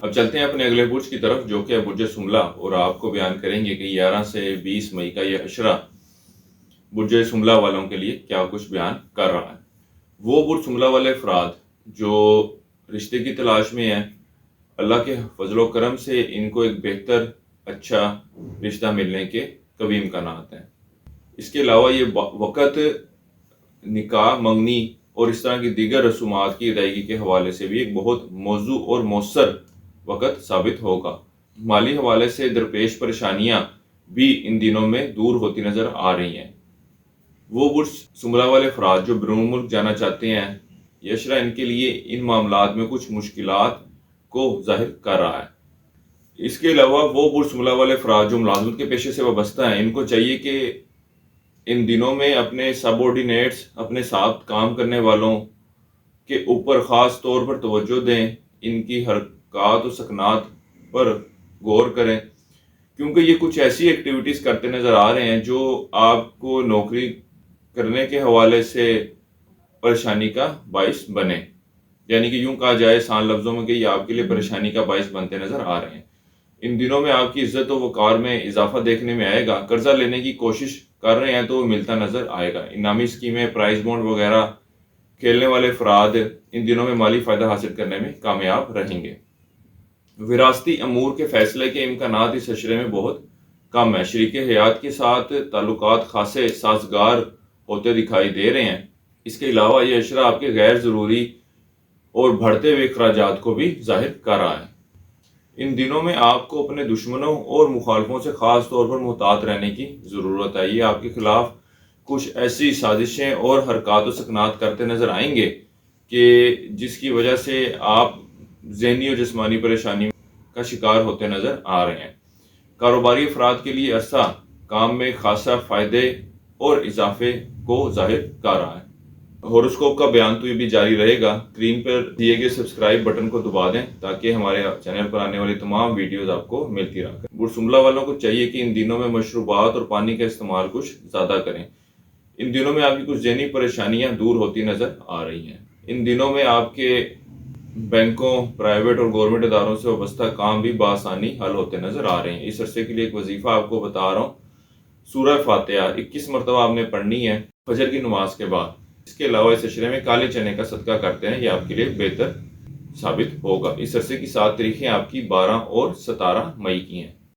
اب چلتے ہیں اپنے اگلے برج کی طرف جو کہ برج سملہ، اور آپ کو بیان کریں گے کہ 11 سے 20 مئی کا یہ عشرہ برج سملہ والوں کے لیے کیا کچھ بیان کر رہا ہے۔ وہ برج سملہ والے افراد جو رشتے کی تلاش میں ہیں، اللہ کے فضل و کرم سے ان کو ایک بہتر اچھا رشتہ ملنے کے قوی امکانات ہیں۔ اس کے علاوہ یہ وقت نکاح، منگنی اور اس طرح کی دیگر رسومات کی ادائیگی کے حوالے سے بھی ایک بہت موزوں اور مؤثر وقت ثابت ہوگا۔ مالی حوالے سے درپیش پریشانیاں بھی ان دنوں میں دور ہوتی نظر آ رہی ہیں۔ وہ برج سملہ والے افراد جو بیرون ملک جانا چاہتے ہیں، یہ عشرہ ان کے لیے ان معاملات میں کچھ مشکلات کو ظاہر کر رہا ہے۔ اس کے علاوہ وہ برج سملہ والے افراد جو ملازمت کے پیشے سے وابستہ ہیں، ان کو چاہیے کہ ان دنوں میں اپنے سب آرڈینیٹس، اپنے ساتھ کام کرنے والوں کے اوپر خاص طور پر توجہ دیں، ان کی حرکات و سکنات پر غور کریں، کیونکہ یہ کچھ ایسی ایکٹیویٹیز کرتے نظر آ رہے ہیں جو آپ کو نوکری کرنے کے حوالے سے پریشانی کا باعث بنے، یعنی کہ یوں کہا جائے آسان لفظوں میں کہ یہ آپ کے لیے پریشانی کا باعث بنتے نظر آ رہے ہیں۔ ان دنوں میں آپ کی عزت و وقار میں اضافہ دیکھنے میں آئے گا۔ قرضہ لینے کی کوشش کر رہے ہیں تو وہ ملتا نظر آئے گا۔ انعامی اسکیمیں، پرائز بانڈ وغیرہ کھیلنے والے افراد ان دنوں میں مالی فائدہ حاصل کرنے میں کامیاب رہیں گے۔ وراثتی امور کے فیصلے کے امکانات اس عشرے میں بہت کم ہیں۔ شریک حیات کے ساتھ تعلقات خاصے سازگار ہوتے دکھائی دے رہے ہیں۔ اس کے علاوہ یہ عشرہ آپ کے غیر ضروری اور بڑھتے ہوئے اخراجات کو بھی ظاہر کر رہا ہے۔ ان دنوں میں آپ کو اپنے دشمنوں اور مخالفوں سے خاص طور پر محتاط رہنے کی ضرورت ہے۔ یہ آپ کے خلاف کچھ ایسی سازشیں اور حرکات و سکنات کرتے نظر آئیں گے کہ جس کی وجہ سے آپ ذہنی اور جسمانی پریشانی کا شکار ہوتے نظر آ رہے ہیں۔ کاروباری افراد کے لیے عرصہ کام میں خاصا فائدے اور اضافے کو ظاہر کر رہا ہے۔ ہوروسکوپ کا بیان تو یہ بھی جاری رہے گا۔ اسکرین پر دیے گئے سبسکرائب بٹن کو دبا دیں تاکہ ہمارے چینل پر آنے والی تمام ویڈیوز آپ کو ملتی رہیں۔ برج سملہ والوں کو چاہیے کہ ان دنوں میں مشروبات اور پانی کا استعمال کچھ زیادہ کریں۔ ان دنوں میں آپ کی کچھ ذہنی پریشانیاں دور ہوتی نظر آ رہی ہیں۔ ان دنوں میں آپ کے بینکوں، پرائیویٹ اور گورنمنٹ اداروں سے وابستہ کام بھی بآسانی حل ہوتے نظر آ رہے ہیں۔ اس عرصے کے لیے ایک وظیفہ آپ کو بتا رہا ہوں، سورہ فاتحہ 21 مرتبہ آپ نے پڑھنی ہے فجر کی نماز کے بعد۔ اس کے علاوہ اس عشرے میں کالے چنے کا صدقہ کرتے ہیں، یہ آپ کے لیے بہتر ثابت ہوگا۔ اس عرصے کی 7 تاریخیں آپ کی 12 اور 17 مئی کی ہیں۔